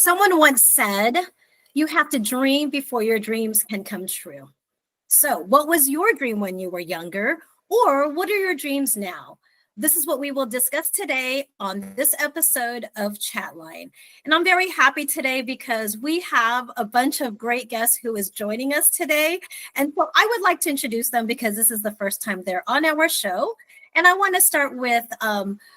Someone once said, you have to dream before your dreams can come true. So, what was your dream when you were younger, or what are your dreams now? This is what we will discuss today on this episode of Chatline. And I'm very happy today because we have a bunch of great guests who is joining us today. And so I would like to introduce them because this is the first time they're on our show. And I want to start with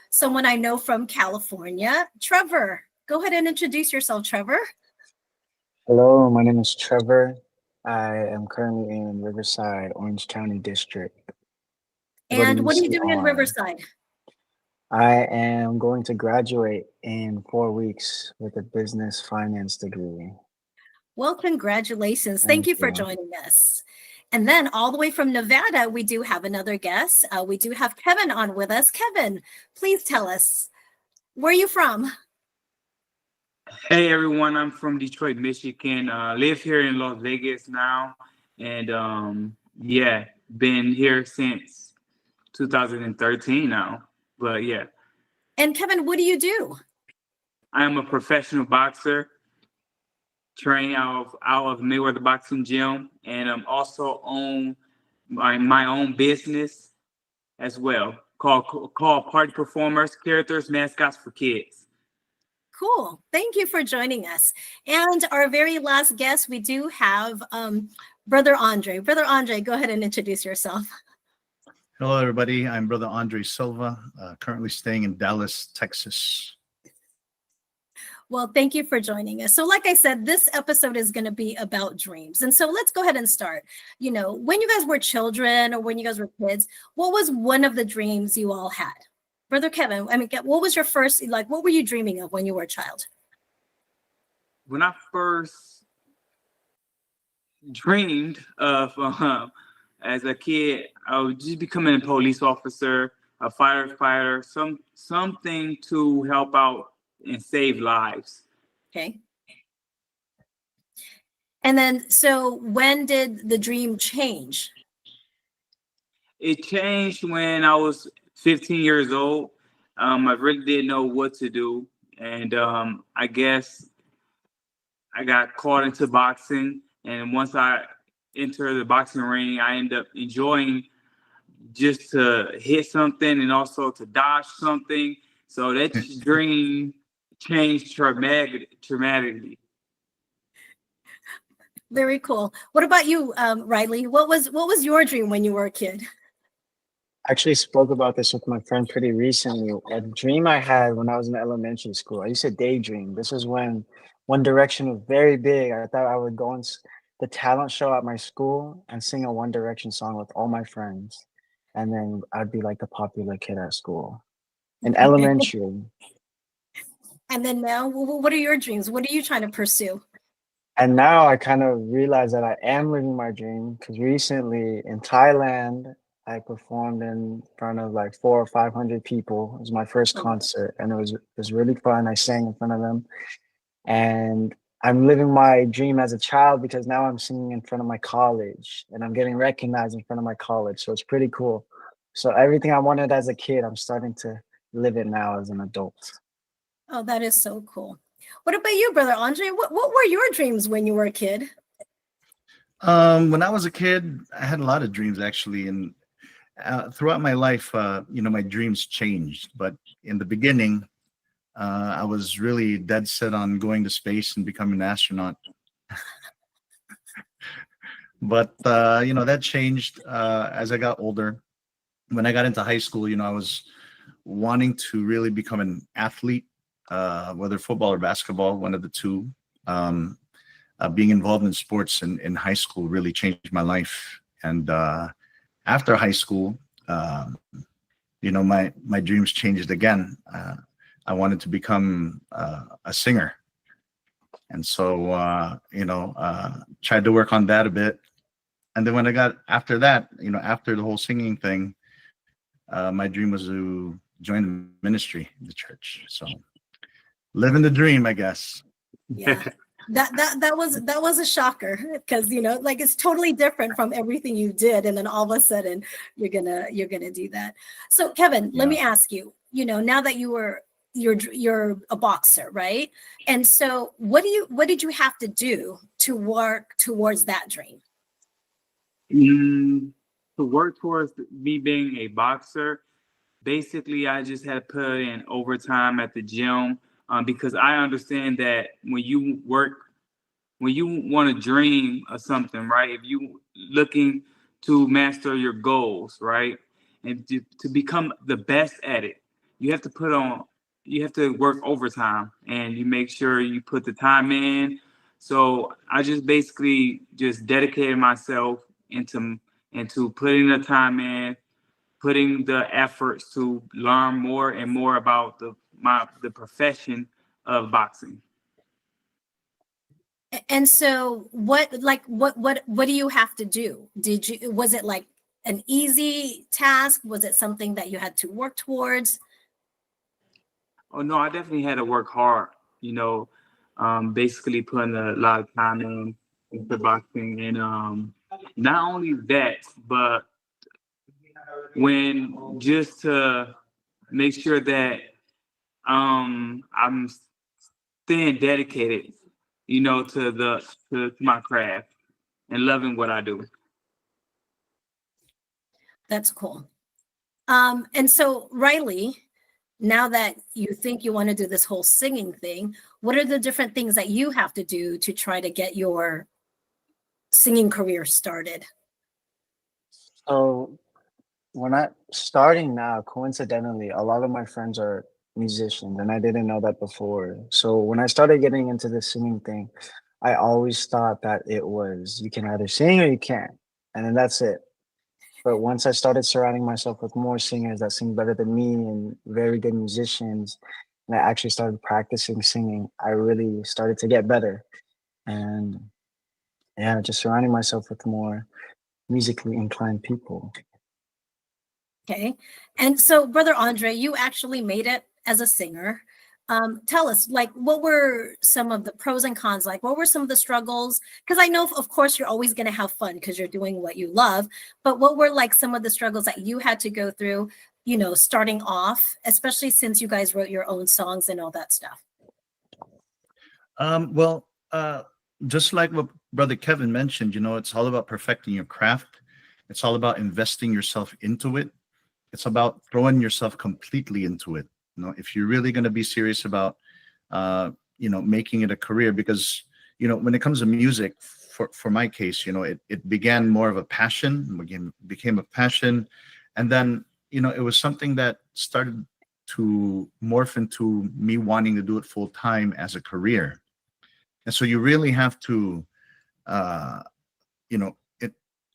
someone I know from California, Trevor. Go ahead and introduce yourself, Trevor. Hello, my name is Trevor. I am currently in Riverside, Orange County District. And what are you doing in Riverside? I am going to graduate in 4 weeks with a business finance degree. Well, congratulations. Thank you for joining us. And then all the way from Nevada, we do have another guest. We do have Kevin on with us. Kevin, please tell us, where are you from? Hey everyone, I'm from Detroit, Michigan. Live here in Las Vegas now, and been here since 2013 now. But yeah. And Kevin, what do you do? I'm a professional boxer, trained out of Mayweather Boxing Gym, and I'm also own my own business as well, called Party Performers, Characters, Mascots for Kids. Cool. Thank you for joining us. And our very last guest, we do have Brother Andre. Brother Andre, go ahead and introduce yourself. Hello, everybody. I'm Brother Andre Silva, currently staying in Dallas, Texas. Well, thank you for joining us. So like I said, this episode is going to be about dreams. And so let's go ahead and start. You know, when you guys were children or when you guys were kids, what was one of the dreams you all had? Brother Kevin, I mean, what was your first, what were you dreaming of when you were a child? When I first dreamed of, as a kid, I was just becoming a police officer, a firefighter, something to help out and save lives. Okay. And then, so when did the dream change? It changed when I was 15 years old. I really didn't know what to do. And I guess I got caught into boxing. And once I entered the boxing ring, I ended up enjoying just to hit something and also to dodge something. So that dream changed dramatically. Very cool. What about you, Riley? What was your dream when you were a kid? I actually spoke about this with my friend pretty recently. A dream I had when I was in elementary school. I used to daydream. This was when One Direction was very big. I thought I would go on the talent show at my school and sing a One Direction song with all my friends. And then I'd be like the popular kid at school in elementary. And then now, what are your dreams? What are you trying to pursue? And now I kind of realize that I am living my dream because recently in Thailand, I performed in front of like 400 or 500 people. It was my first concert, and it was really fun. I sang in front of them, and I'm living my dream as a child because now I'm singing in front of my college, and I'm getting recognized in front of my college. So it's pretty cool. So everything I wanted as a kid, I'm starting to live it now as an adult. Oh, that is so cool. What about you, Brother Andre? What were your dreams when you were a kid? When I was a kid, I had a lot of dreams actually, and throughout my life, my dreams changed. But in the beginning, I was really dead set on going to space and becoming an astronaut. But that changed as I got older. When I got into high school, I was wanting to really become an athlete, whether football or basketball, one of the two. Being involved in sports in high school really changed my life. And after high school, my dreams changed again. I wanted to become a singer. And so, tried to work on that a bit. And then when I got after that, after the whole singing thing, my dream was to join the ministry, the church. So living the dream, I guess. Yeah. That was a shocker because it's totally different from everything you did, and then all of a sudden you're gonna do that. So Kevin, let me ask you, now that you were you're a boxer, right? And so what did you have to do to work towards that dream? To work towards me being a boxer, basically, I just had put in overtime at the gym, because I understand that when you want to dream of something, right? If you looking to master your goals, right, and to become the best at it, you have to you have to work overtime, and you make sure you put the time in. So I just basically just dedicated myself into putting the time in, putting the efforts to learn more and more about the profession of boxing. And so what do you have to do? Was it like an easy task? Was it something that you had to work towards? Oh no, I definitely had to work hard. Basically putting a lot of time into boxing, and not only that, but when just to make sure that I'm staying dedicated, to my craft and loving what I do. That's cool. And so Riley, now that you think you want to do this whole singing thing, what are the different things that you have to do to try to get your singing career started? So when I starting now, coincidentally, a lot of my friends are musicians, and I didn't know that before. So when I started getting into the singing thing, I always thought that it was you can either sing or you can't, and then that's it. But once I started surrounding myself with more singers that sing better than me and very good musicians, and I actually started practicing singing, I really started to get better. And yeah, just surrounding myself with more musically inclined people. Okay. And so, Brother Andre, you actually made it as a singer. Tell us, like, what were some of the pros and cons? Like, what were some of the struggles? Because I know, of course, you're always going to have fun because you're doing what you love. But what were like some of the struggles that you had to go through, starting off, especially since you guys wrote your own songs and all that stuff? Well, just like what Brother Kevin mentioned, it's all about perfecting your craft. It's all about investing yourself into it. It's about throwing yourself completely into it. If you're really going to be serious about, making it a career, because, when it comes to music, for my case, it began more of a passion, became a passion. And then, it was something that started to morph into me wanting to do it full time as a career. And so you really have to,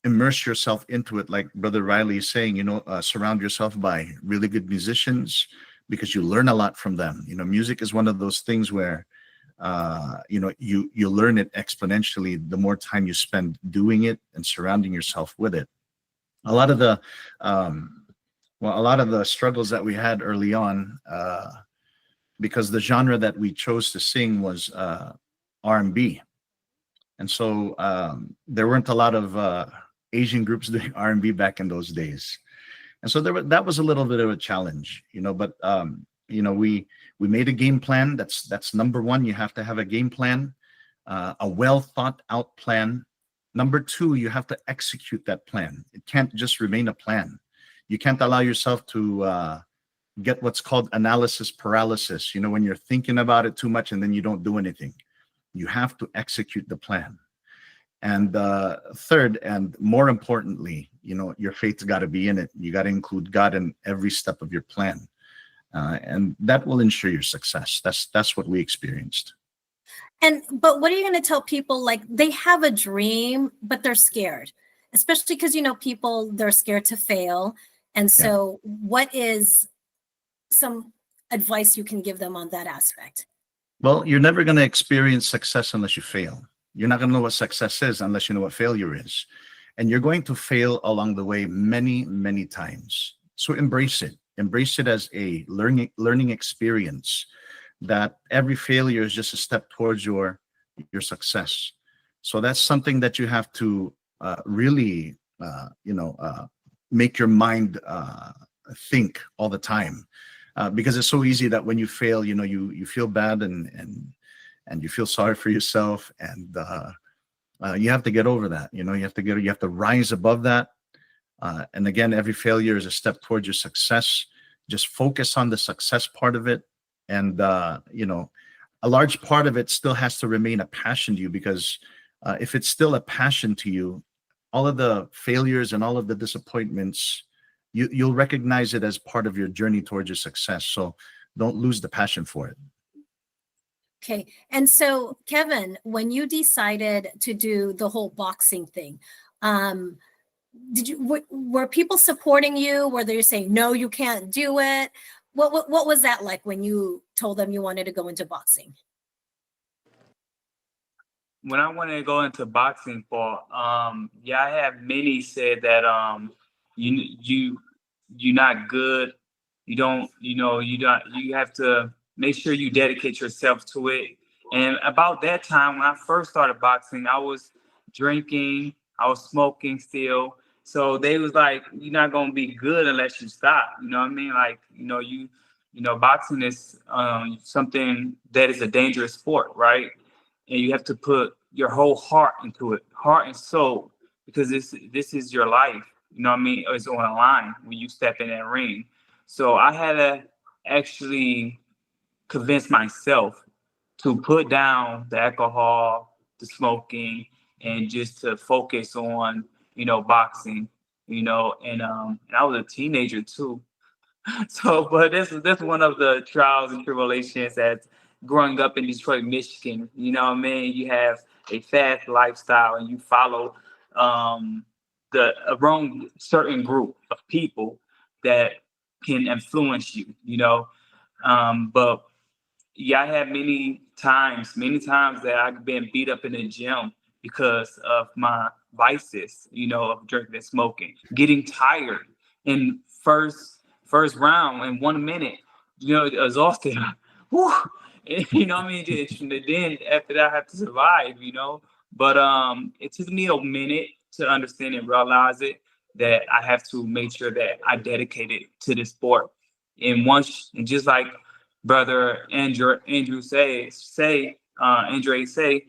immerse yourself into it, like Brother Riley is saying. Surround yourself by really good musicians, because you learn a lot from them. Music is one of those things where you learn it exponentially the more time you spend doing it and surrounding yourself with it. A lot of the struggles that we had early on, because the genre that we chose to sing was R&B. And so there weren't a lot of Asian groups doing R&B back in those days. And so that was a little bit of a challenge, but we made a game plan. That's number one. You have to have a game plan, a well thought out plan. Number two, you have to execute that plan. It can't just remain a plan. You can't allow yourself to get what's called analysis paralysis, when you're thinking about it too much and then you don't do anything. You have to execute the plan. And third, and more importantly, your faith's got to be in it. You got to include God in every step of your plan. And that will ensure your success. That's what we experienced. But what are you going to tell people, like, they have a dream, but they're scared, especially because, people, they're scared to fail. And so what is some advice you can give them on that aspect? Well, you're never going to experience success unless you fail. You're not going to know what success is unless you know what failure is. And you're going to fail along the way many, many times. So embrace it. Embrace it as a learning experience, that every failure is just a step towards your success. So that's something that you have to really, make your mind think all the time. because it's so easy that when you fail, you feel bad and you feel sorry for yourself, and you have to get over that. You have to rise above that. And again, every failure is a step towards your success. Just focus on the success part of it, and a large part of it still has to remain a passion to you, because if it's still a passion to you, all of the failures and all of the disappointments, you'll recognize it as part of your journey towards your success. So don't lose the passion for it. Okay. And so, Kevin, when you decided to do the whole boxing thing, were people supporting you? Were they saying, no, you can't do it? What was that like when you told them you wanted to go into boxing? When I wanted to go into boxing, Paul, I have many said that you're not good. You don't, you have to make sure you dedicate yourself to it. And about that time, when I first started boxing, I was drinking, I was smoking still. So they was like, you're not gonna be good unless you stop. You know what I mean? Like, boxing is something that is a dangerous sport, right? And you have to put your whole heart into it, heart and soul, because this is your life. You know what I mean? It's on the line when you step in that ring. So I had to actually convince myself to put down the alcohol, the smoking, and just to focus on, boxing, and I was a teenager too. So, but that's one of the trials and tribulations that's growing up in Detroit, Michigan. You know what I mean? You have a fast lifestyle and you follow the wrong certain group of people that can influence you, but I had many times that I've been beat up in the gym because of my vices, of drinking and smoking, getting tired in first round in 1 minute, exhausted. Whew. You know what I mean? Then after that, I have to survive, But it took me a minute to understand and realize it, that I have to make sure that I dedicate it to the sport. And just like Brother Andre say,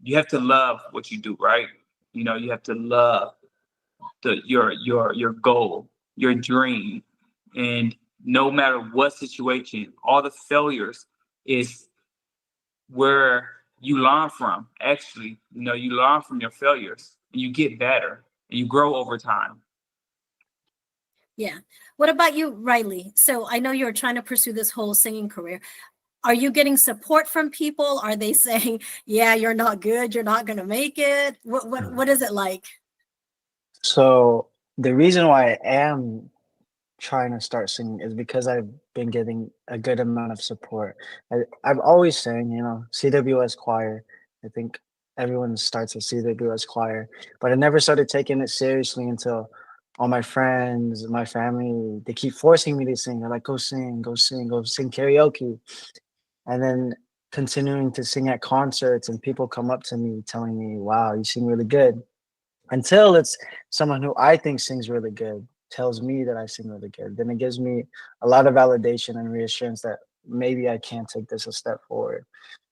you have to love what you do, right? You have to love your goal, your dream, and no matter what situation, all the failures is where you learn from. Actually, you learn from your failures, and you get better, and you grow over time. Yeah. What about you, Riley? So I know you're trying to pursue this whole singing career. Are you getting support from people? Are they saying, yeah, you're not good, you're not going to make it? What is it like? So the reason why I am trying to start singing is because I've been getting a good amount of support. I've always sang, CWS choir. I think everyone starts at CWS choir, but I never started taking it seriously until all my friends, my family, they keep forcing me to sing. They're like, go sing, go sing, go sing karaoke. And then continuing to sing at concerts, and people come up to me telling me, wow, you sing really good. Until it's someone who I think sings really good tells me that I sing really good. Then it gives me a lot of validation and reassurance that maybe I can take this a step forward.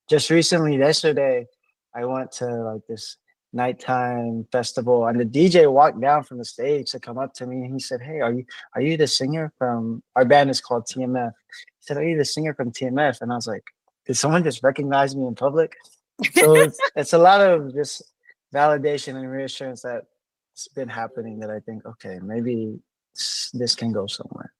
Just recently, yesterday, I went to like this nighttime festival, and the DJ walked down from the stage to come up to me, and he said, hey, are you the singer from, our band is called TMF. He said, are you the singer from TMF? And I was like, did someone just recognize me in public? So it's a lot of just validation and reassurance that's been happening, that I think, okay, maybe this can go somewhere.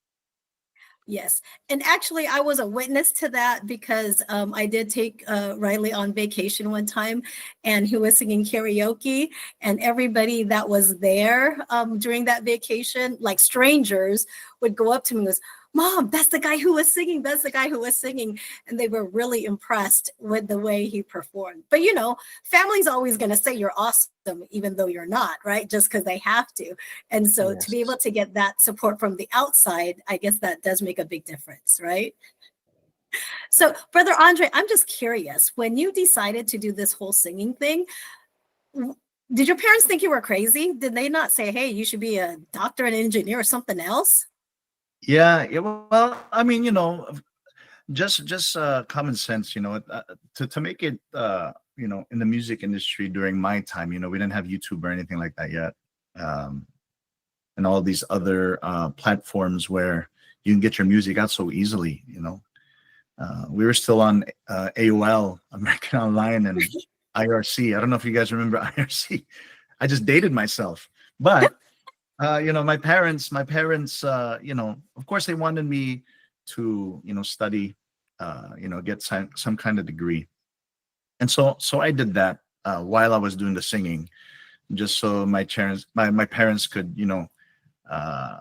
Yes. And actually, I was a witness to that, because I did take Riley on vacation one time, and he was singing karaoke, and everybody that was there during that vacation, like strangers, would go up to me and was, Mom, that's the guy who was singing. That's the guy who was singing. And they were really impressed with the way he performed. But, family's always going to say you're awesome, even though you're not, right? Just because they have to. And so Yes. To be able to get that support from the outside, I guess that does make a big difference, right? So, Brother Andre, I'm just curious, when you decided to do this whole singing thing, did your parents think you were crazy? Did they not say, hey, you should be a doctor, an engineer, or something else? Yeah, well, I mean, just common sense, to make it, in the music industry during my time, we didn't have YouTube or anything like that yet. Um, and all these other platforms where you can get your music out so easily. We were still on AOL, American Online, and IRC. I don't know if you guys remember IRC. I just dated myself, but my parents, of course, they wanted me to, study, get some kind of degree, and so I did that while I was doing the singing, just so my parents could, uh,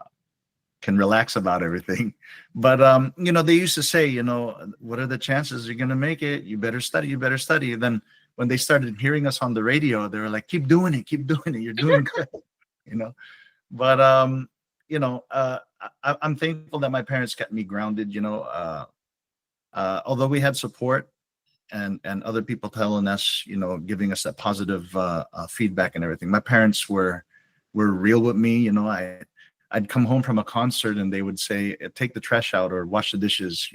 can relax about everything. But they used to say, what are the chances you're gonna make it? You better study, you better study. And then when they started hearing us on the radio, they were like, keep doing it, you're doing good, you know. But I'm thankful that my parents kept me grounded. Although we had support and other people telling us, giving us that positive feedback and everything. My parents were real with me. I'd come home from a concert and they would say, "Take the trash out or wash the dishes,"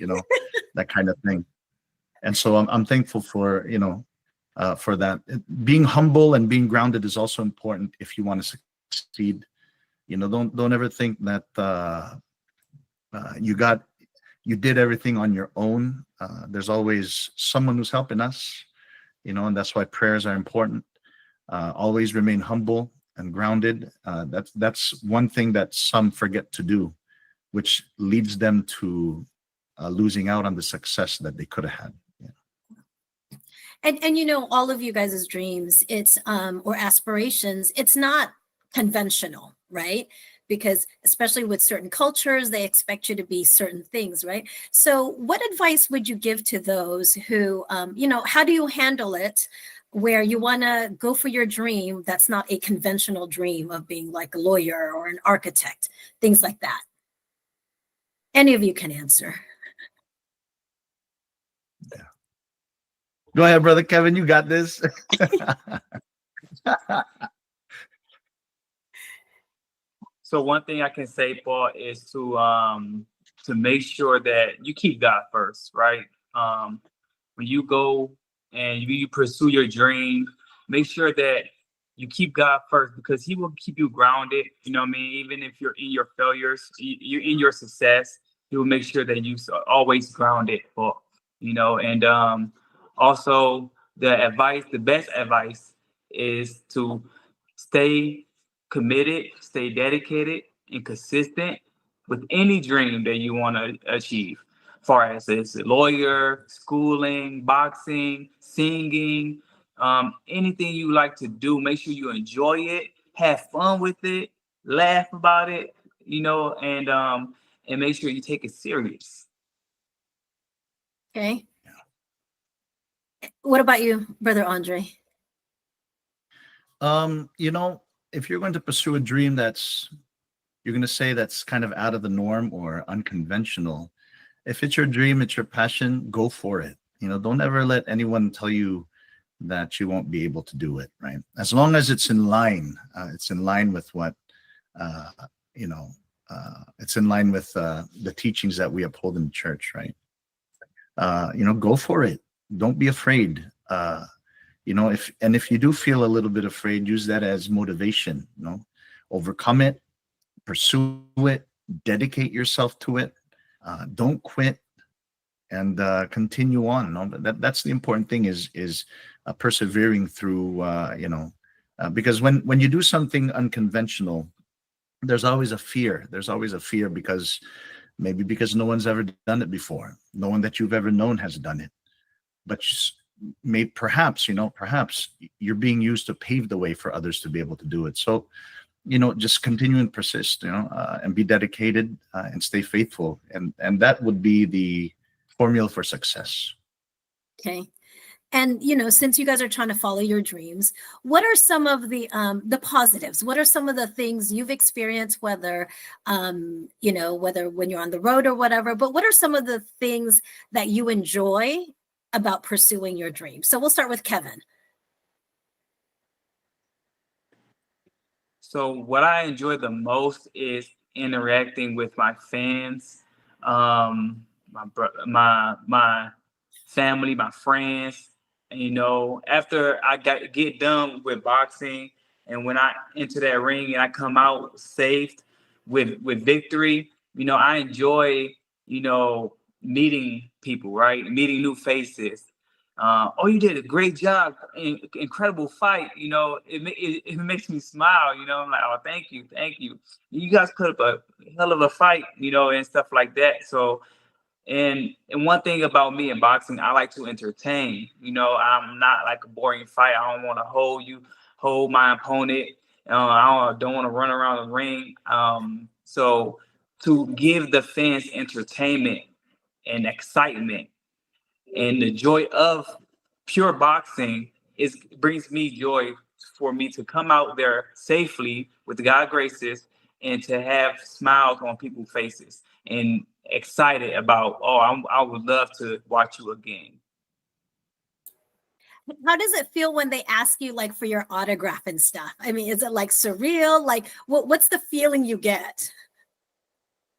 that kind of thing. And so I'm thankful for that. Being humble and being grounded is also important if you want to succeed. Don't ever think that you did everything on your own. There's always someone who's helping us, and that's why prayers are important. Always remain humble and grounded. That's one thing that some forget to do, which leads them to losing out on the success that they could have had. Yeah. And all of you guys' dreams, it's or aspirations, it's not conventional, right? Because especially with certain cultures, they expect you to be certain things, right? So what advice would you give to those who, how do you handle it where you want to go for your dream that's not a conventional dream of being like a lawyer or an architect, things like that? Any of you can answer. Yeah. Go ahead, brother Kevin. You got this. So one thing I can say, Paul, is to make sure that you keep God first, right? When you go and you pursue your dream, make sure that you keep God first because He will keep you grounded. You know what I mean? Even if you're in your failures, you're in your success, He will make sure that you always grounded. And also the best advice is to stay committed, stay dedicated, and consistent with any dream that you want to achieve. Far as it's a lawyer, schooling, boxing, singing, anything you like to do, make sure you enjoy it, have fun with it, laugh about it, and make sure you take it serious. Okay. What about you, Brother Andre? If you're going to pursue a dream you're going to say that's kind of out of the norm or unconventional, if it's your dream, it's your passion, go for it. Don't ever let anyone tell you that you won't be able to do it, right? As long as it's in line with what, it's in line with the teachings that we uphold in the church, right? Go for it. Don't be afraid. If you do feel a little bit afraid, use that as motivation. Overcome it, pursue it, dedicate yourself to it. Don't quit, and continue on. That's the important thing is persevering through. Because when you do something unconventional, there's always a fear. There's always a fear because no one's ever done it before. No one that you've ever known has done it. But perhaps you're being used to pave the way for others to be able to do it. So, just continue and persist, and be dedicated and stay faithful. And that would be the formula for success. Okay. And, since you guys are trying to follow your dreams, what are some of the positives? What are some of the things you've experienced, whether when you're on the road or whatever, but what are some of the things that you enjoy about pursuing your dream? So we'll start with Kevin. So what I enjoy the most is interacting with my fans, my family, my friends. And, you know, after I get done with boxing, and when I enter that ring and I come out safe with victory, you know, I enjoy, you know, meeting people, right? Meeting new faces. Oh, you did a great job, incredible fight. You know, it makes me smile. You know, I'm like, oh, thank you, thank you. You guys put up a hell of a fight, you know, and stuff like that. So, and one thing about me in boxing, I like to entertain. You know, I'm not like a boring fight. I don't want to hold my opponent. I don't want to run around the ring. So to give the fans entertainment and excitement and the joy of pure boxing brings me joy for me to come out there safely with God graces and to have smiles on people's faces and excited about, I would love to watch you again. How does it feel when they ask you like for your autograph and stuff? I mean, is it like surreal? Like what's the feeling you get?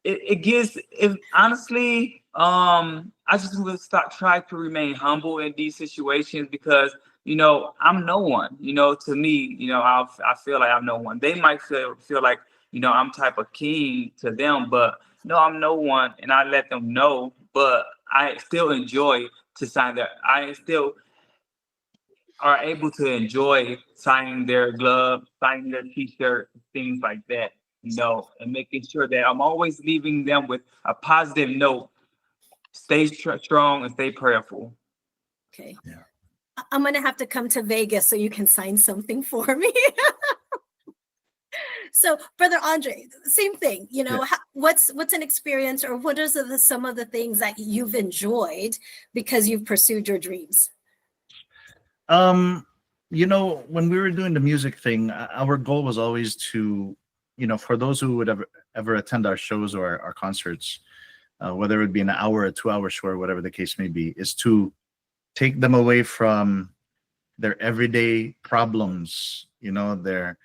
It gives, if honestly, I just would try to remain humble in these situations because, you know, I'm no one. You know, to me, you know, I feel like I'm no one. They might feel like, you know, I'm type of king to them, but no, I'm no one, and I let them know. But I still enjoy to sign their. I still are able to enjoy signing their glove, signing their T-shirt, things like that, you know, and making sure that I'm always leaving them with a positive note. Stay strong and stay prayerful. Okay. Yeah. I'm going to have to come to Vegas so you can sign something for me. So, Brother Andre, same thing, you know, Yeah. what's an experience, or what are some of the things that you've enjoyed because you've pursued your dreams? You know, when we were doing the music thing, our goal was always to, you know, for those who would ever attend our shows or our concerts, whether it would be an hour or 2 hour show or whatever the case may be, is to take them away from their everyday problems, you know, their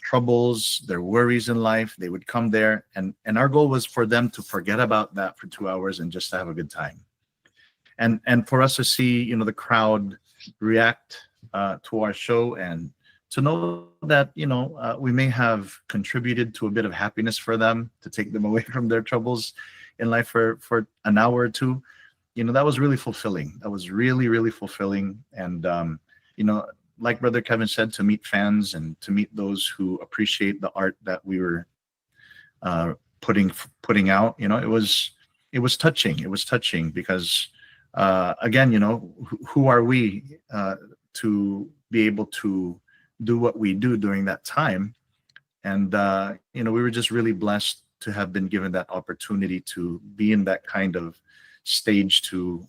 troubles, their worries in life. They would come there, and our goal was for them to forget about that for 2 hours and just to have a good time. And for us to see, you know, the crowd react to our show, and to know that, you know, we may have contributed to a bit of happiness for them, to take them away from their troubles in life for an hour or two, you know, that was really fulfilling. That was really, really fulfilling. And you know, like Brother Kevin said, to meet fans and to meet those who appreciate the art that we were putting out, you know, it was touching. It was touching because again, you know, who are we to be able to do what we do during that time? And you know, we were just really blessed to have been given that opportunity to be in that kind of stage to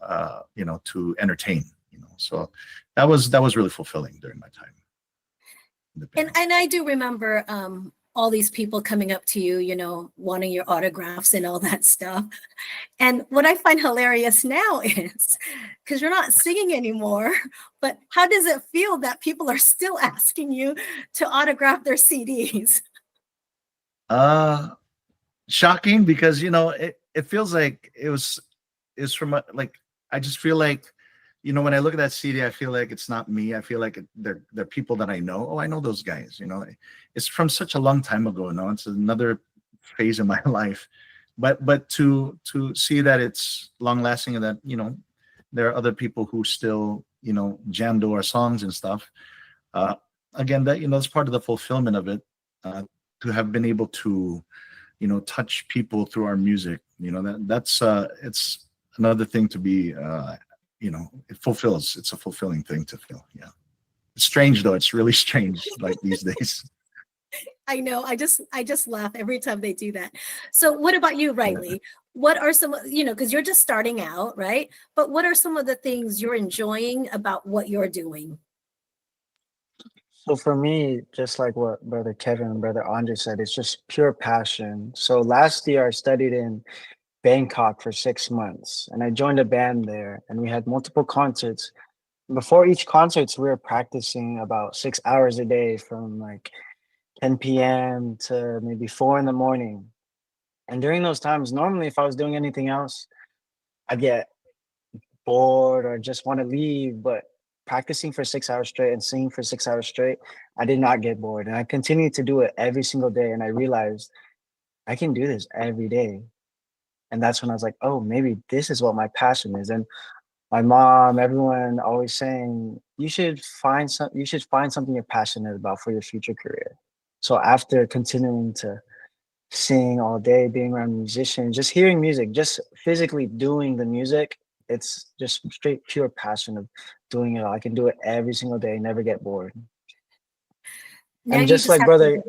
you know, to entertain, you know. So that was really fulfilling during my time. And I do remember all these people coming up to you, you know, wanting your autographs and all that stuff. And what I find hilarious now is, because you're not singing anymore, but how does it feel that people are still asking you to autograph their CDs? Shocking, because, you know, it feels like it's from like, I just feel like, you know, when I look at that CD, I feel like it's not me. I feel like they're people that I know. Oh, I know those guys. You know, it's from such a long time ago. No, it's another phase in my life. But to see that it's long lasting and that, you know, there are other people who still, you know, jam to our songs and stuff. Again, that, you know, it's part of the fulfillment of it, to have been able to, you know, touch people through our music. You know, that's it's another thing to be. You know, it's a fulfilling thing to feel. Yeah. It's strange though. It's really strange, like these days. I know. I just laugh every time they do that. So what about you, Riley? What are some, you know, because you're just starting out, right? But what are some of the things you're enjoying about what you're doing? So for me, just like what Brother Kevin and Brother Andre said, it's just pure passion. So last year I studied in Bangkok for 6 months, and I joined a band there, and we had multiple concerts. Before each concerts, we were practicing about 6 hours a day from like 10 p.m. to maybe 4 in the morning. And during those times, normally if I was doing anything else, I'd get bored or just want to leave. But practicing for 6 hours straight and singing for 6 hours straight, I did not get bored. And I continued to do it every single day. And I realized I can do this every day. And that's when I was like, oh, maybe this is what my passion is. And my mom, everyone always saying, you should find something you're passionate about for your future career. So after continuing to sing all day, being around musicians, just hearing music, just physically doing the music, it's just straight pure passion of doing it all. I can do it every single day, never get bored. Now And you just just like have brother, to,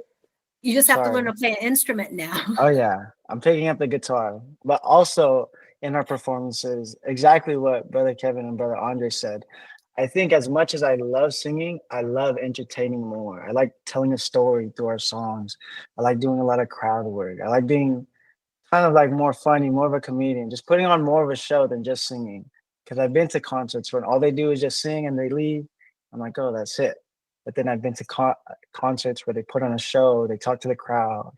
you just have to learn sorry. to play an instrument now. Oh yeah, I'm picking up the guitar, but also in our performances, exactly what brother Kevin and brother Andre said. I think as much as I love singing, I love entertaining more. I like telling a story through our songs. I like doing a lot of crowd work. I like being kind of like more funny, more of a comedian, just putting on more of a show than just singing. Because I've been to concerts where all they do is just sing and they leave. I'm like, oh, that's it. But then I've been to concerts where they put on a show, they talk to the crowd,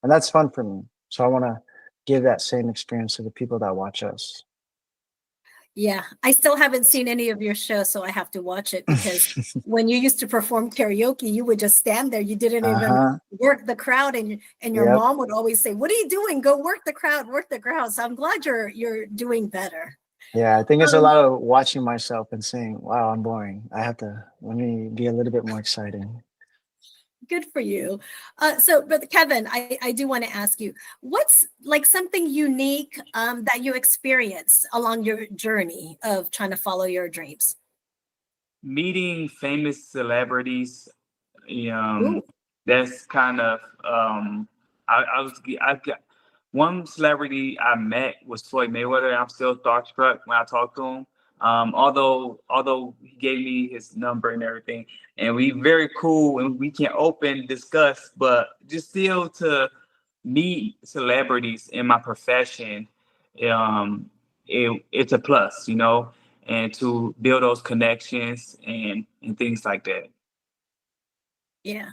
and that's fun for me. So I want to give that same experience to the people that watch us. Yeah, I still haven't seen any of your shows, so I have to watch it because when you used to perform karaoke, you would just stand there. You didn't even work the crowd, and your Yep. mom would always say, "What are you doing? Go work the crowd, work the crowd." So I'm glad you're doing better. Yeah, I think it's a lot of watching myself and saying, wow, I'm boring. Let me be a little bit more exciting. Good for you. But Kevin, I do want to ask you, what's like something unique that you experienced along your journey of trying to follow your dreams? Meeting famous celebrities, Ooh, that's kind of I got one celebrity I met was Floyd Mayweather, and I'm still starstruck when I talk to him. Although he gave me his number and everything, and we very cool and we can open discuss, but just still to meet celebrities in my profession, it's a plus, and to build those connections and things like that. yeah.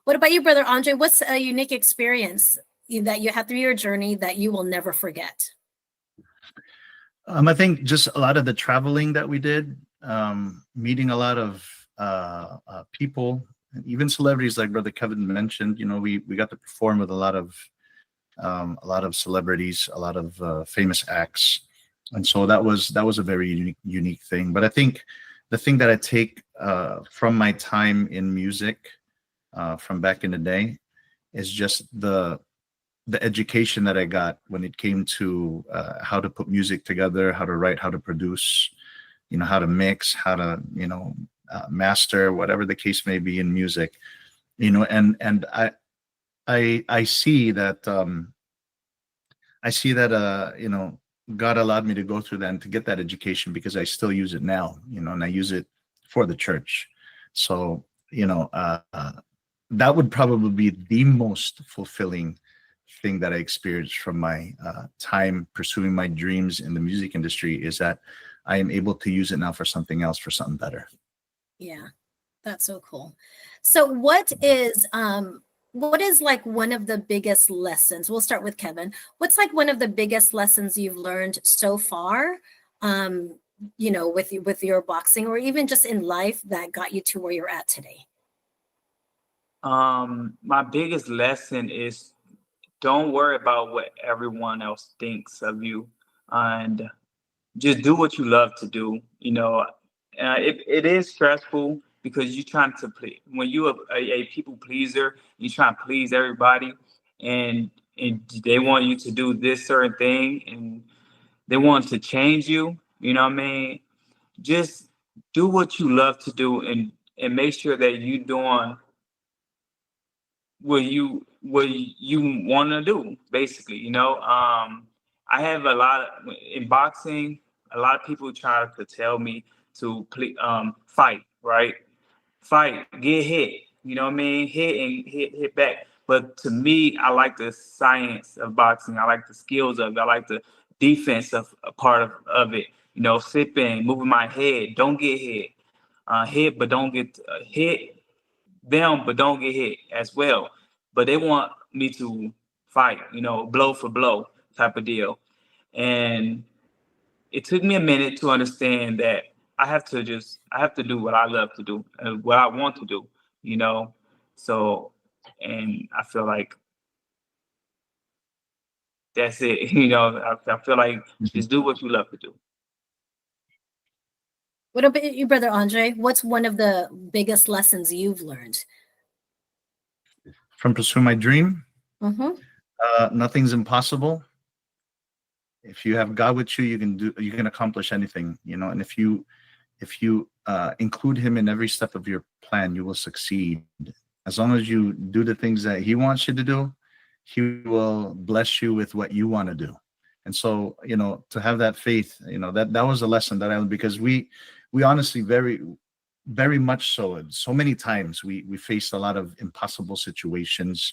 What about you, brother Andre? What's a unique experience that you had through your journey that you will never forget? I think just a lot of the traveling that we did, meeting a lot of people, even celebrities like Brother Kevin mentioned. We got to perform with a lot of celebrities, a lot of famous acts, and so that was a very unique thing. But I think the thing that I take from my time in music from back in the day is just the education that I got when it came to how to put music together, how to write, how to produce, how to mix, how to, master, whatever the case may be in music, and I see that, God allowed me to go through that and to get that education because I still use it now, and I use it for the church. So, that would probably be the most fulfilling thing that I experienced from my time pursuing my dreams in the music industry, is that I am able to use it now for something else, for something better. Yeah, that's so cool. So what is like one of the biggest lessons? We'll start with Kevin. What's like one of the biggest lessons you've learned so far, with your boxing or even just in life that got you to where you're at today? My biggest lesson is don't worry about what everyone else thinks of you, and just do what you love to do. It is stressful because you're trying to play when you're a people pleaser. You try to please everybody, and they want you to do this certain thing, and they want to change you. You know what I mean? Just do what you love to do, and make sure that you're doing what you want to do, basically. I have a lot in boxing. A lot of people try to tell me to fight, right? Fight, get hit. You know what I mean? Hit and hit back. But to me, I like the science of boxing. I like the skills of it. I like the defense of a part of it. Sipping, moving my head, don't get hit. Hit, but don't get hit them, but don't get hit as well. but they want me to fight, blow for blow type of deal. And it took me a minute to understand that I have to do what I love to do and what I want to do, you know. So, and I feel like that's it. I feel like just do what you love to do. What about you, brother Andre? What's one of the biggest lessons you've learned? From pursuing my dream, Mm-hmm. nothing's impossible. If you have God with you, you can accomplish anything, and if you include him in every step of your plan, you will succeed. As long as you do the things that he wants you to do, he will bless you with what you want to do. And so, to have that faith, that was a lesson that I learned, because we honestly very, very much so. So many times we faced a lot of impossible situations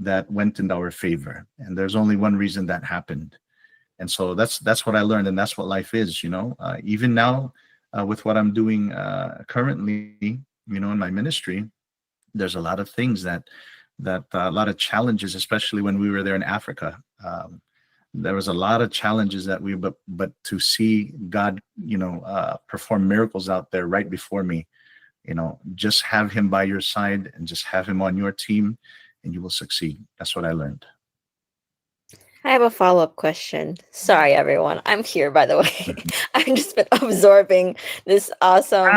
that went in our favor. And there's only one reason that happened. And so that's what I learned, and that's what life is. Even now, with what I'm doing currently, in my ministry, there's a lot of things that a lot of challenges, especially when we were there in Africa. There was a lot of challenges that but to see God, perform miracles out there right before me, just have him by your side and just have him on your team, and you will succeed. That's what I learned. I have a follow-up question. Sorry, everyone. I'm here, by the way. I've just been absorbing this awesome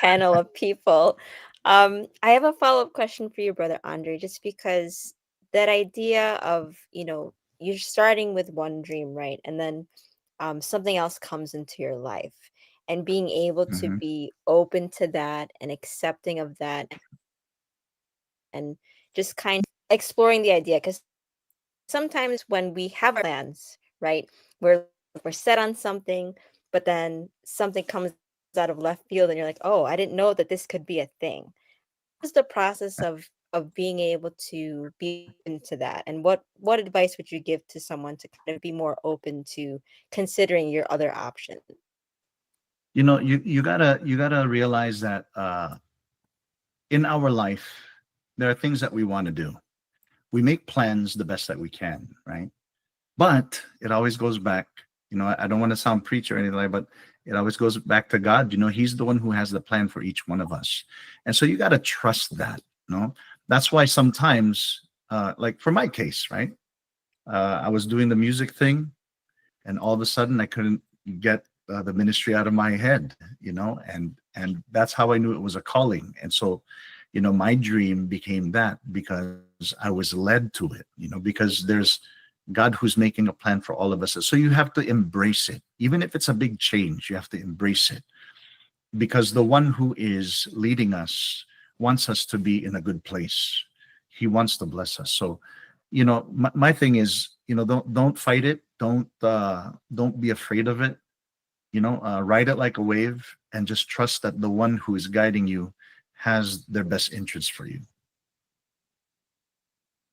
panel of people. I have a follow-up question for you, Brother Andre, just because that idea of, you're starting with one dream, right? And then something else comes into your life, and being able to be open to that and accepting of that, and just kind of exploring the idea. Because sometimes when we have our plans, right, we're set on something, but then something comes out of left field and you're like, oh, I didn't know that this could be a thing. What's the process of being able to be into that? And what advice would you give to someone to kind of be more open to considering your other options? You gotta realize that in our life, there are things that we want to do. We make plans the best that we can, right? But it always goes back, I don't want to sound preacher or anything like that, but it always goes back to God. He's the one who has the plan for each one of us. And so you got to trust that, That's why sometimes, like for my case, right? I was doing the music thing, and all of a sudden I couldn't get the ministry out of my head, and that's how I knew it was a calling. And so, my dream became that because I was led to it, because there's God who's making a plan for all of us. So you have to embrace it. Even if it's a big change, you have to embrace it, because the one who is leading us wants us to be in a good place. He wants to bless us. So, my thing is, don't fight it. Don't be afraid of it. Ride it like a wave, and just trust that the one who is guiding you has their best interests for you.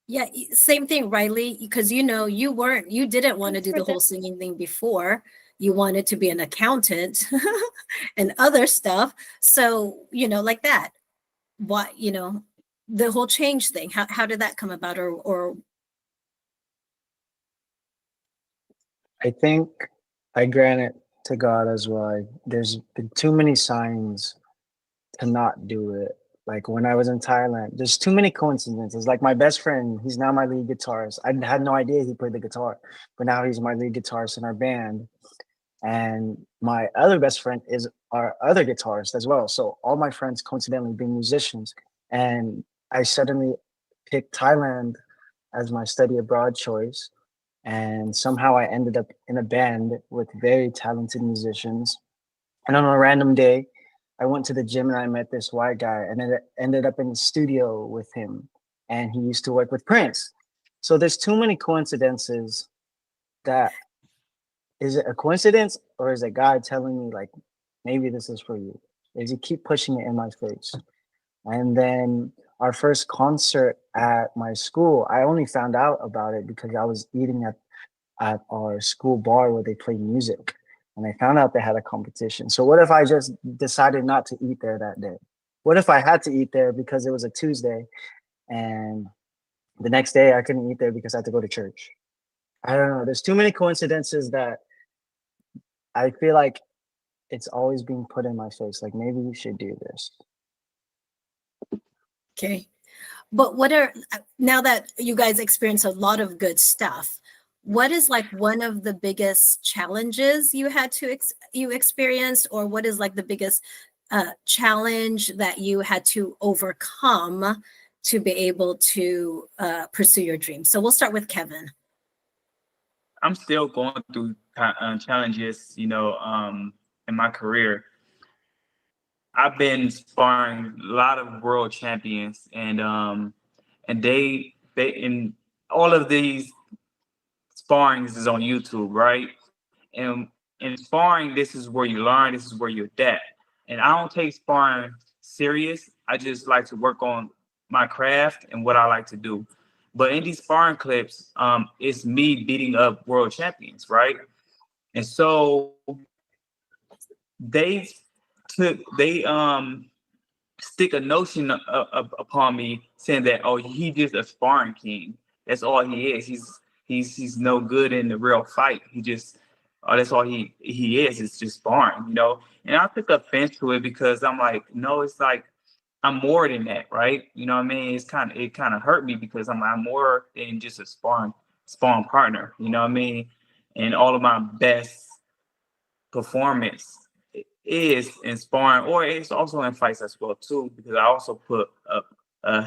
Yeah, same thing, Riley, because you didn't want to do the whole singing thing before. You wanted to be an accountant and other stuff. So, like that. What, the whole change thing, how did that come about? Or I think I grant it to God as well. There's been too many signs to not do it. Like when I was in Thailand, there's too many coincidences. Like my best friend, he's now my lead guitarist. I had no idea he played the guitar, but now he's my lead guitarist in our band. And my other best friend is our other guitarist as well. So all my friends coincidentally being musicians. And I suddenly picked Thailand as my study abroad choice. And somehow I ended up in a band with very talented musicians. And on a random day, I went to the gym and I met this white guy, and it ended up in the studio with him. And he used to work with Prince. So there's too many coincidences that, is it a coincidence or is it God telling me like, maybe this is for you? Is he keep pushing it in my face? And then our first concert at my school, I only found out about it because I was eating at our school bar where they play music. And I found out they had a competition. So what if I just decided not to eat there that day? What if I had to eat there because it was a Tuesday and The next day I couldn't eat there because I had to go to church. I don't know. There's too many coincidences that I feel like it's always being put in my face. Like, maybe you should do this. Okay. But what are, now that you guys experience a lot of good stuff, what is like one of the biggest challenges you had to you experienced, or what is like the biggest challenge that you had to overcome to be able to pursue your dreams? So we'll start with Kevin. I'm still going through challenges, in my career. I've been sparring a lot of world champions, and they in all of these sparrings is on YouTube, right? And in sparring, this is where you learn, this is where you adapt. And I don't take sparring serious. I just like to work on my craft and what I like to do. But in these sparring clips, it's me beating up world champions, right? And so they stick a notion upon me saying that, oh, he just a sparring king. That's all he is. He's no good in the real fight. That's all he is. It's just sparring, And I took offense to it because I'm like, no, it's like I'm more than that, right? You know what I mean? It kind of hurt me because I'm more than just a sparring partner. You know what I mean? And all of my best performance is in sparring, or it's also in fights as well too, because I also put up a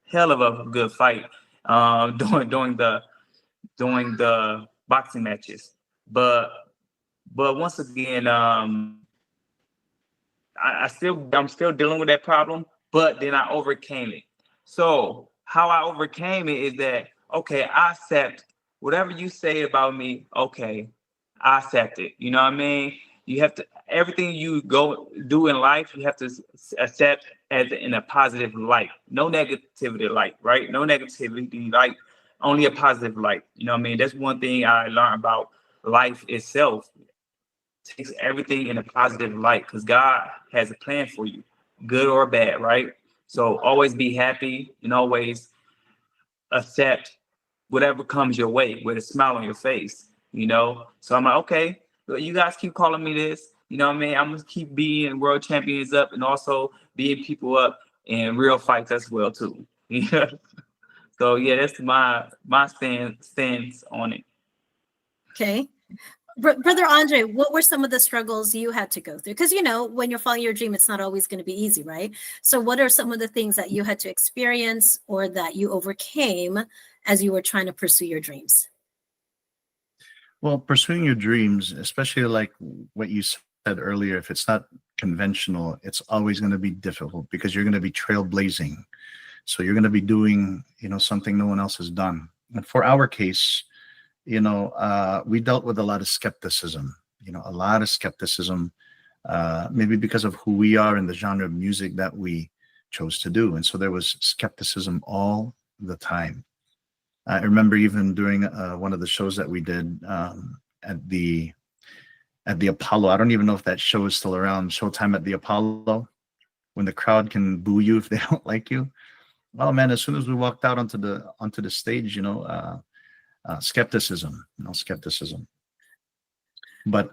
hell of a good fight during the boxing matches. But once again, I'm still dealing with that problem, but then I overcame it. So how I overcame it is that, okay, I accept whatever you say about me. Okay, I accept it. You know what I mean? You have to, everything you go do in life, you have to accept as in a positive light. No negativity light, right? No negativity light, only a positive light. You know what I mean? That's one thing I learned about life itself. Takes everything in a positive light because God has a plan for you, good or bad, right? So always be happy and always accept whatever comes your way with a smile on your face. So I'm like, okay, you guys keep calling me this, you know what I mean? I'm gonna keep being world champions up and also being people up in real fights as well too. So yeah, that's my stance on it. Okay. Brother Andre, what were some of the struggles you had to go through? Because, when you're following your dream, it's not always going to be easy, right? So what are some of the things that you had to experience or that you overcame as you were trying to pursue your dreams? Well, pursuing your dreams, especially like what you said earlier, if it's not conventional, it's always going to be difficult because you're going to be trailblazing. So you're going to be doing, something no one else has done. And for our case, we dealt with a lot of skepticism, maybe because of who we are and the genre of music that we chose to do. And so there was skepticism all the time. I remember even during one of the shows that we did at the Apollo. I don't even know if that show is still around. Showtime at the Apollo, when the crowd can boo you if they don't like you. Oh man! As soon as we walked out onto the stage, skepticism. But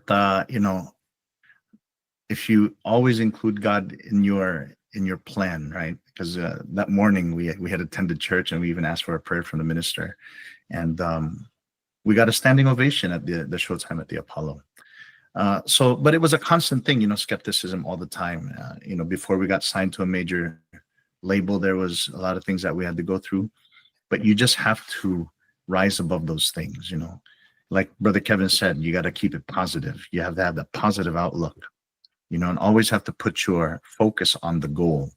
if you always include God in your plan, right? Because that morning we had attended church and we even asked for a prayer from the minister, and we got a standing ovation at the Showtime at the Apollo. But it was a constant thing, skepticism all the time. Before we got signed to a major label, there was a lot of things that we had to go through, but you just have to rise above those things. Like Brother Kevin said, you got to keep it positive. You have to have that positive outlook, and always have to put your focus on the goal,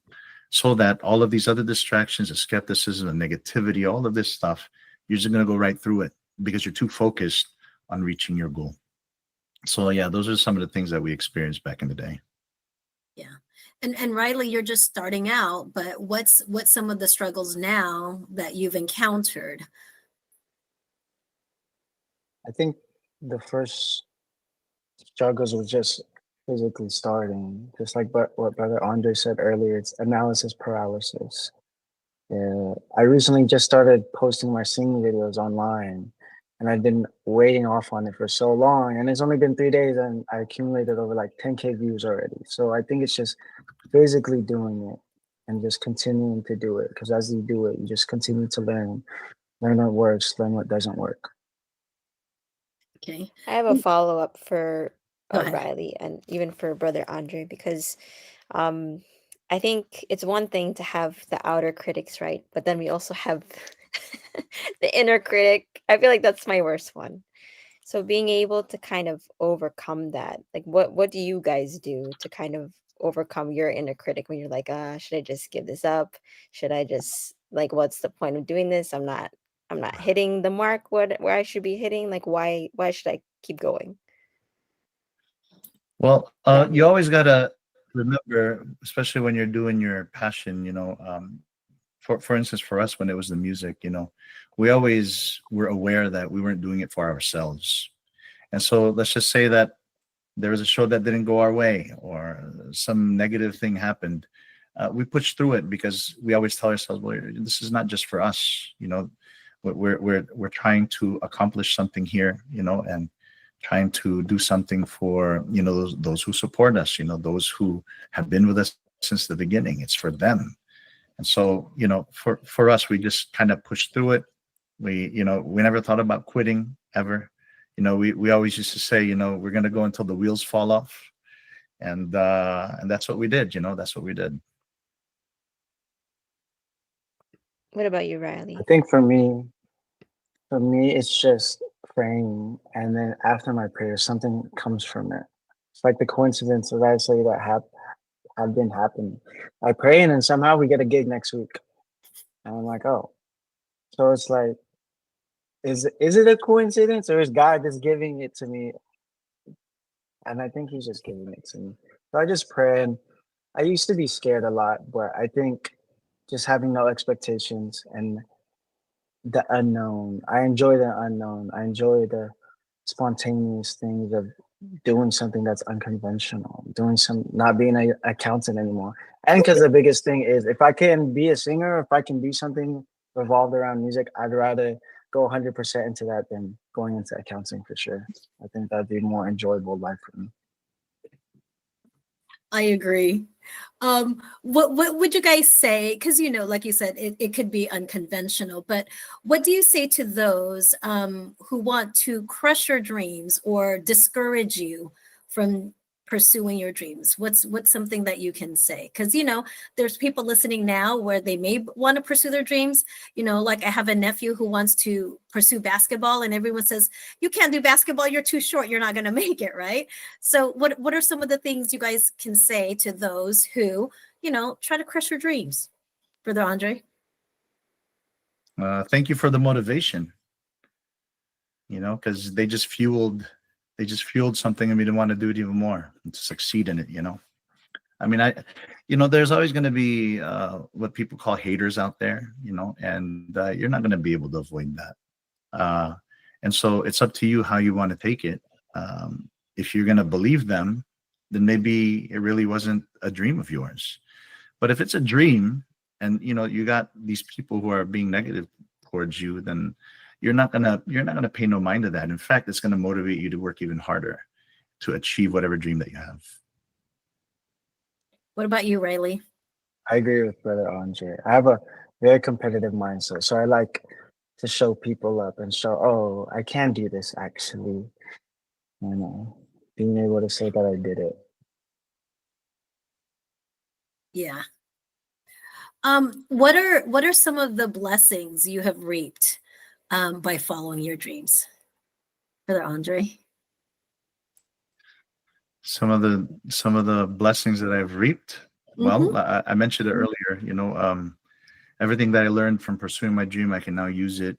so that all of these other distractions, the skepticism, the negativity, all of this stuff, you're just going to go right through it because you're too focused on reaching your goal. So yeah, those are some of the things that we experienced back in the day. Yeah. And Riley, you're just starting out, but what's some of the struggles now that you've encountered? I think the first struggles was just physically starting, just like what Brother Andre said earlier. It's analysis paralysis. Yeah, I recently just started posting my singing videos online, and I've been waiting off on it for so long. And it's only been 3 days, and I accumulated over like 10K views already. So I think it's just physically doing it and just continuing to do it. Because as you do it, you just continue to learn what works, learn what doesn't work. Okay. I have a follow up for Go ahead. Riley and even for Brother Andre because um, I think it's one thing to have the outer critics, right? But then we also have the inner critic. I feel like that's my worst one. So being able to kind of overcome that, like what do you guys do to kind of overcome your inner critic when you're like, should I just give this up? Should I just like what's the point of doing this? I'm not hitting the mark where I should be hitting. Like why should I keep going? Well, you always gotta remember, especially when you're doing your passion. For instance, for us, when it was the music, we always were aware that we weren't doing it for ourselves. And so let's just say that there was a show that didn't go our way or some negative thing happened. We pushed through it because we always tell ourselves, well, this is not just for us. We're trying to accomplish something here, and trying to do something for, those who support us, those who have been with us since the beginning. It's for them. And so, for us, we just kind of pushed through it. We never thought about quitting ever. We always used to say, we're going to go until the wheels fall off. And that's what we did, that's what we did. What about you, Riley? I think for me, it's just praying, and then after my prayer, something comes from it. It's like the coincidence, as I say, that have been happening. I pray, and then somehow we get a gig next week, and I'm like, oh, so it's like, is it a coincidence, or is God just giving it to me? And I think He's just giving it to me. So I just pray, and I used to be scared a lot, but I think just having no expectations and the unknown. I enjoy the unknown. I enjoy the spontaneous things of doing something that's unconventional, not being an accountant anymore. And because the biggest thing is if I can be a singer, if I can be something revolved around music, I'd rather go 100% into that than going into accounting for sure. I think that'd be a more enjoyable life for me. I agree. What would you guys say? Because like you said, it could be unconventional, but what do you say to those who want to crush your dreams or discourage you from pursuing your dreams? What's something that you can say? Because there's people listening now where they may want to pursue their dreams. Like I have a nephew who wants to pursue basketball, and everyone says, you can't do basketball, you're too short, you're not going to make it, right? So what are some of the things you guys can say to those who try to crush your dreams? Brother Andre? Thank you for the motivation, because they just fueled something and we didn't want to do it even more and to succeed in it. I mean, there's always going to be what people call haters out there, and you're not going to be able to avoid that. And so it's up to you how you want to take it. If you're going to believe them, then maybe it really wasn't a dream of yours. But if it's a dream and, you got these people who are being negative towards you, then you're not gonna pay no mind to that. In fact, it's going to motivate you to work even harder to achieve whatever dream that you have. What about you, Riley? I agree with Brother Andre. I have a very competitive mindset, so I like to show people up and show, oh, I can do this actually. Being able to say that I did it. Yeah. What are some of the blessings you have reaped by following your dreams? Brother Andre? Some of the blessings that I've reaped. Well, I mentioned it earlier, everything that I learned from pursuing my dream, I can now use it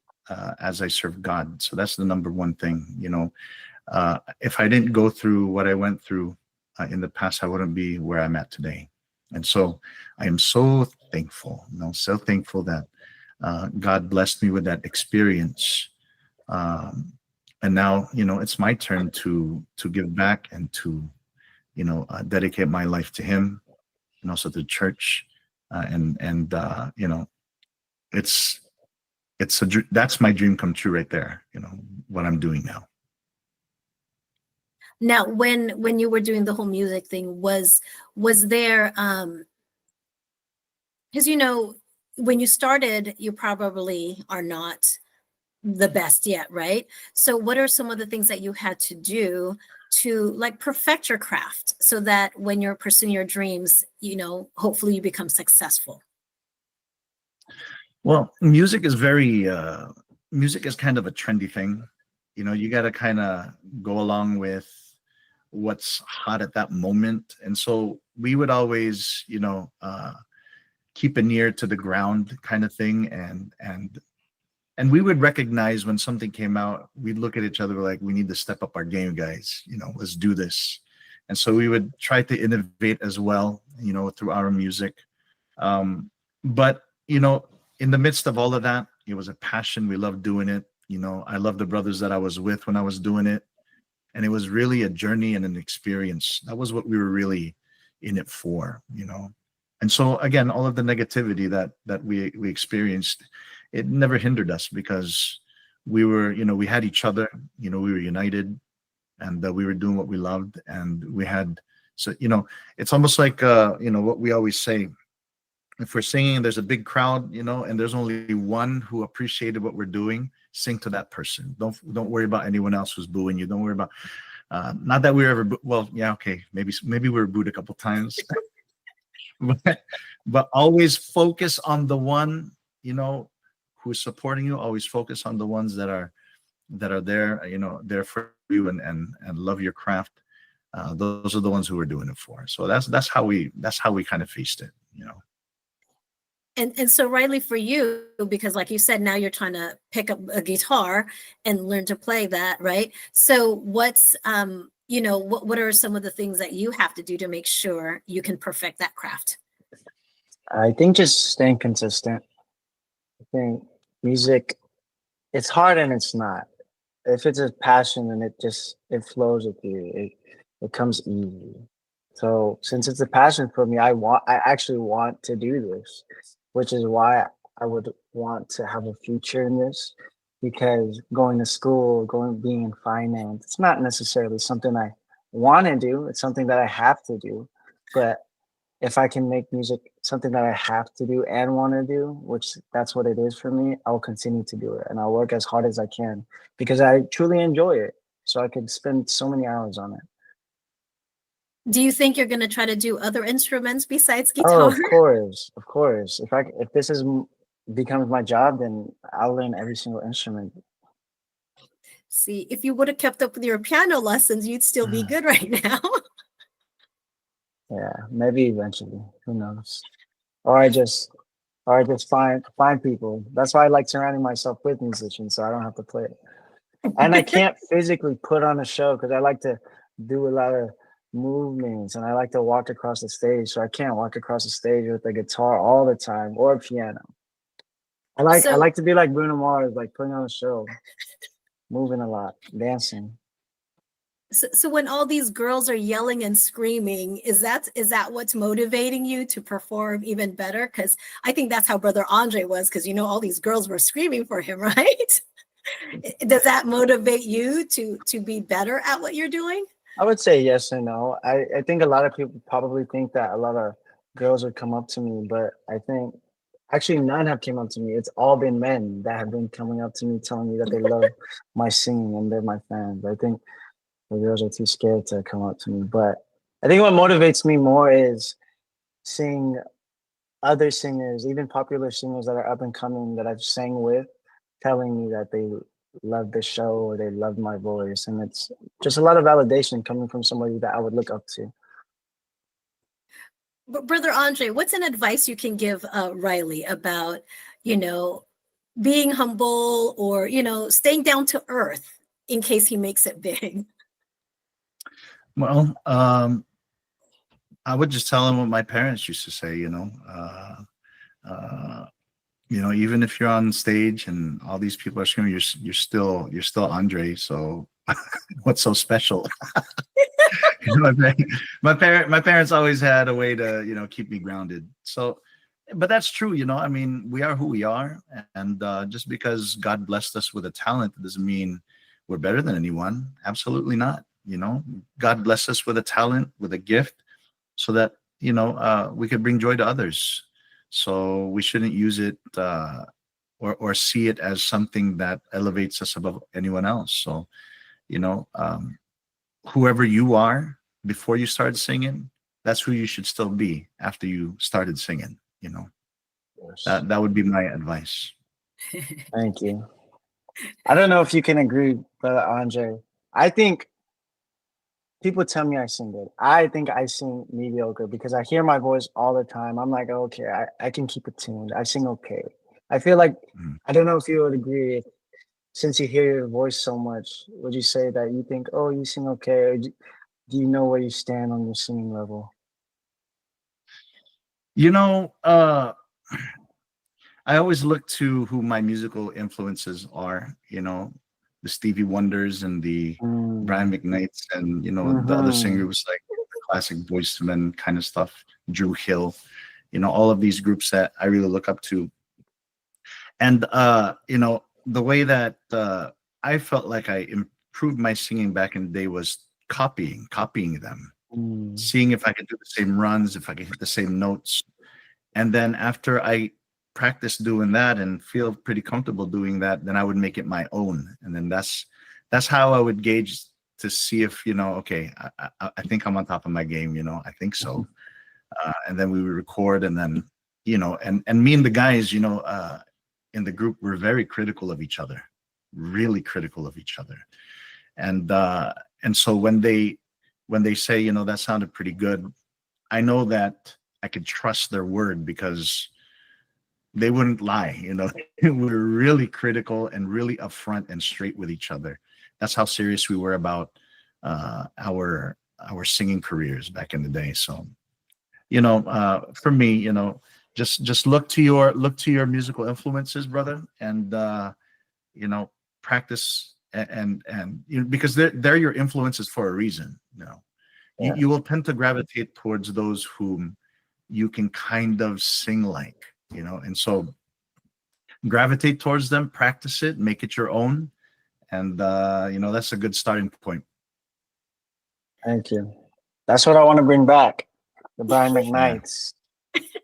as I serve God. So that's the number one thing. If I didn't go through what I went through in the past, I wouldn't be where I'm at today. And so I am so thankful, that God blessed me with that experience. And now, it's my turn to give back and to, dedicate my life to Him and also to the church. And that's my dream come true right there. What I'm doing now. Now, when you were doing the whole music thing, was there because when you started, you probably are not the best yet, right? So what are some of the things that you had to do to like perfect your craft so that when you're pursuing your dreams, hopefully you become successful? Well, music is kind of a trendy thing. You got to kind of go along with what's hot at that moment. And so we would always, keep an ear to the ground kind of thing. And we would recognize when something came out, we'd look at each other like, we need to step up our game, guys. Let's do this. And so we would try to innovate as well, through our music. But, in the midst of all of that, it was a passion. We loved doing it. I love the brothers that I was with when I was doing it. And it was really a journey and an experience. That was what we were really in it for, And so again, all of the negativity that we experienced, it never hindered us because we were, we had each other, we were united, and we were doing what we loved. And we had, so, it's almost like, what we always say, if we're singing and there's a big crowd, and there's only one who appreciated what we're doing, sing to that person. Don't worry about anyone else who's booing you. Don't worry about, not that we were ever, well, yeah, okay. Maybe we were booed a couple times, but always focus on the one, who's supporting you. Always focus on the ones that are there, there for you and love your craft. Those are the ones who we're doing it for. So that's how we kind of faced it, And so Riley, for you, because like you said, now you're trying to pick up a guitar and learn to play that, right? So what's, what are some of the things that you have to do to make sure you can perfect that craft? I think just staying consistent. I think music, it's hard and it's not. If it's a passion and it flows with you, it comes easy. So since it's a passion for me, I actually want to do this, which is why I would want to have a future in this, because going to school, being in finance, it's not necessarily something I want to do. It's something that I have to do. But if I can make music something that I have to do and want to do, which that's what it is for me, I'll continue to do it. And I'll work as hard as I can because I truly enjoy it. So I could spend so many hours on it. Do you think you're going to try to do other instruments besides Oh, guitar? of course. If this becomes my job, then I'll learn every single instrument. See, if you would have kept up with your piano lessons, you'd still be good right now. Yeah, maybe eventually. Who knows? Or I just find people. That's why I like surrounding myself with musicians, so I don't have to play it. And I can't physically put on a show because I like to do a lot of movements and I like to walk across the stage. So I can't walk across the stage with a guitar all the time or a piano. I like to be like Bruno Mars, like putting on a show, moving a lot, dancing. So when all these girls are yelling and screaming, is that what's motivating you to perform even better? Because I think that's how Brother Andre was, because all these girls were screaming for him, right? Does that motivate you to be better at what you're doing? I would say yes and no. I think a lot of people probably think that a lot of girls would come up to me, but I think actually none have came up to me. It's all been men that have been coming up to me telling me that they love my singing and they're my fans. I think the girls are too scared to come up to me. But I think what motivates me more is seeing other singers, even popular singers that are up and coming that I've sang with, telling me that they love the show or they love my voice. And it's just a lot of validation coming from somebody that I would look up to. But Brother Andre, what's an advice you can give Riley about, being humble or, staying down to earth in case he makes it big? Well, I would just tell him what my parents used to say, even if you're on stage and all these people are screaming, you're still Andre. So what's so special? My parents always had a way to, keep me grounded. So but that's true, you know. I mean, we are who we are, and just because God blessed us with a talent doesn't mean we're better than anyone. Absolutely not. You know, God blessed us with a talent, with a gift, so that we could bring joy to others. So we shouldn't use it or see it as something that elevates us above anyone else. So you know, whoever you are before you start singing, that's who you should still be after you started singing. You know. Yes. That would be my advice. Thank you. I don't know if you can agree, Brother Andre. I think people tell me I sing good. I think I sing mediocre because I hear my voice all the time. I'm like, okay, I can keep it tuned. I sing okay. I feel like, Mhm. I don't know if you would agree, since you hear your voice so much, would you say that you think, oh, you sing okay? Or do you know where you stand on your singing level? You know, I always look to who my musical influences are. You know, the Stevie Wonders and the Brian Mm. McKnights, and the other Mm-hmm. singers like the classic Boyz II Men kind of stuff. Drew Hill. You know, all of these groups that I really look up to. And the way that I felt like I improved my singing back in the day was copying them, Mm. seeing if I could do the same runs, if I could hit the same notes. And then after I practice doing that and feel pretty comfortable doing that, then I would make it my own. And then that's how I would gauge to see if, okay, I think I'm on top of my game, I think so. And then we would record, and then, and me and the guys, in the group were very critical of each other, really critical of each other. And so when they say, that sounded pretty good, I know that I could trust their word because they wouldn't lie. We were really critical and really upfront and straight with each other. That's how serious we were about our singing careers back in the day. So, for me, just look to your musical influences, brother, and practice and because they're your influences for a reason. Yeah. You will tend to gravitate towards those whom you can kind of sing like, and so gravitate towards them, practice it, make it your own, and that's a good starting point. Thank you. That's what I want to bring back. The Brian Yeah, McKnights.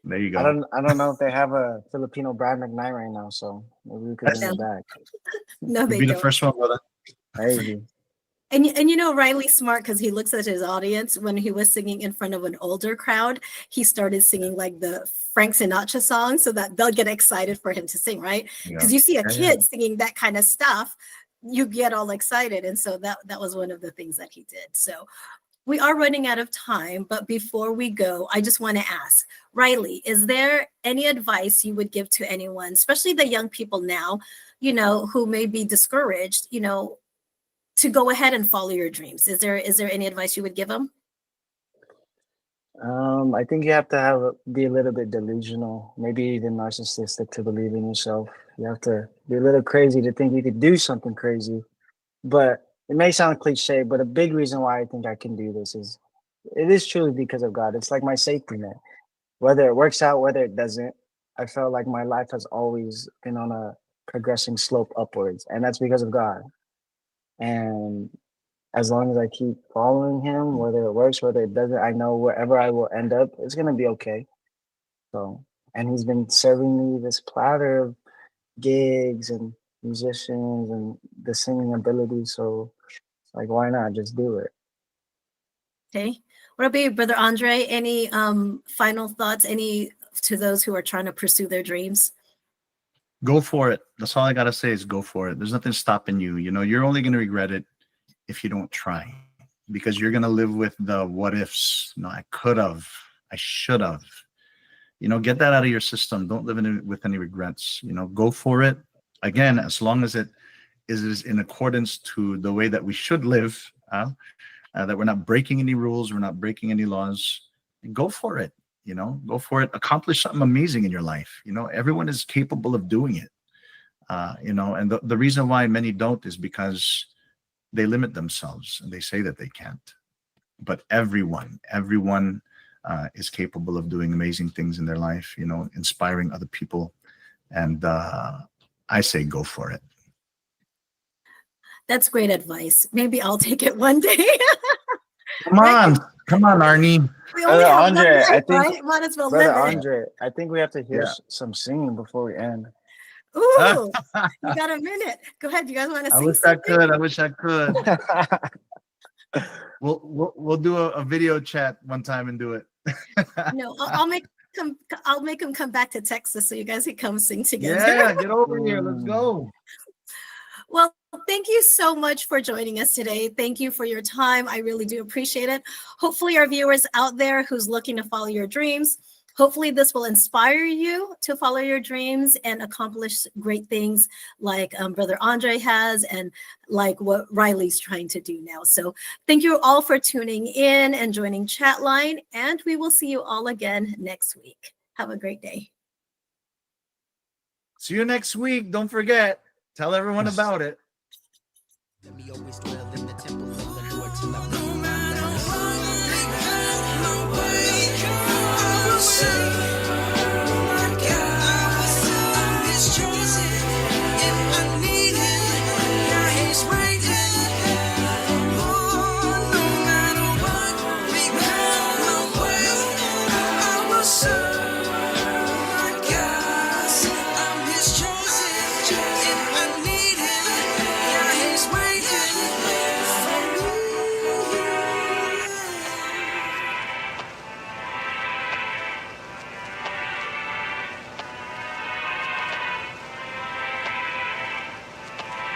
there you I go. don't know if they have a Filipino Brian McKnight right now, so maybe we could bring No, it back. no, You'd they be the don't. first one, brother. Maybe. And Riley's smart because he looks at his audience. When he was singing in front of an older crowd, he started singing like the Frank Sinatra song so that they'll get excited for him to sing, right? Yeah. Because you see a Yeah, kid singing that kind of stuff, you get all excited. And so that was one of the things that he did. So we are running out of time, but before we go, I just want to ask, Riley, is there any advice you would give to anyone, especially the young people now, who may be discouraged, to go ahead and follow your dreams? Is there any advice you would give them? I think you have to be a little bit delusional, maybe even narcissistic to believe in yourself. You have to be a little crazy to think you could do something crazy. But it may sound cliche, but a big reason why I think I can do this is it is truly because of God. It's like my safety net. Whether it works out, whether it doesn't, I felt like my life has always been on a progressing slope upwards, and that's because of God. And as long as I keep following him, whether it works, whether it doesn't, I know wherever I will end up, it's gonna be okay. So, and he's been serving me this platter of gigs and musicians and the singing ability. So, like, why not just do it? Okay. What about you, Brother Andre? Any final thoughts? Any to those who are trying to pursue their dreams? Go for it. That's all I gotta say is go for it. There's nothing stopping you. You're only gonna regret it if you don't try, because you're gonna live with the what ifs. No, I could have, I should have. Get that out of your system. Don't live with any regrets. Go for it. Again, as long as it is in accordance to the way that we should live, that we're not breaking any rules, we're not breaking any laws. Go for it. Go for it. Accomplish something amazing in your life. Everyone is capable of doing it. And the reason why many don't is because they limit themselves and they say that they can't. But everyone is capable of doing amazing things in their life, you know, inspiring other people. And I say go for it. That's great advice. Maybe I'll take it one day. Come on, Arnie. We only Brother have one Andre, life, I think, right? Might as well Brother live it. Andre, I think we have to hear Yeah. some singing before we end. Ooh, you got a minute. Go ahead. You guys want to I sing wish something? I wish I could. We'll do a video chat one time and do it. No, I'll make him come back to Texas so you guys can come sing together. Yeah, get over here. Let's go. Well, thank you so much for joining us today. Thank you for your time. I really do appreciate it. Hopefully our viewers out there who's looking to follow your dreams, hopefully this will inspire you to follow your dreams and accomplish great things like Brother Andre has and like what Riley's trying to do now. So thank you all for tuning in and joining Chatline, and we will see you all again next week. Have a great day. See you next week. Don't forget, tell everyone about it. Let me always